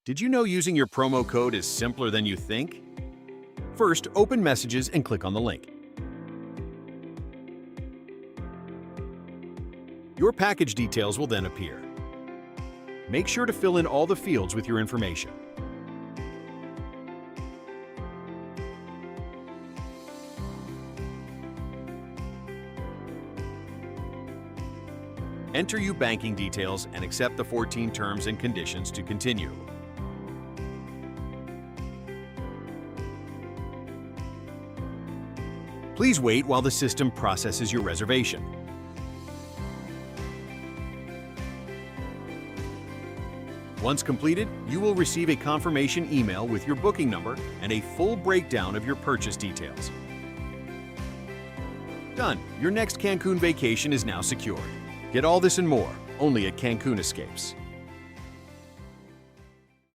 Did you know using your promo code is simpler than you think? First, open Messages and click on the link. Your package details will then appear. Make sure to fill in all the fields with your information. Enter your banking details and accept the 14 terms and conditions to continue. Please wait while the system processes your reservation. Once completed, you will receive a confirmation email with your booking number and a full breakdown of your purchase details. Done! Your next Cancun vacation is now secured. Get all this and more, only at Cancun Escapes.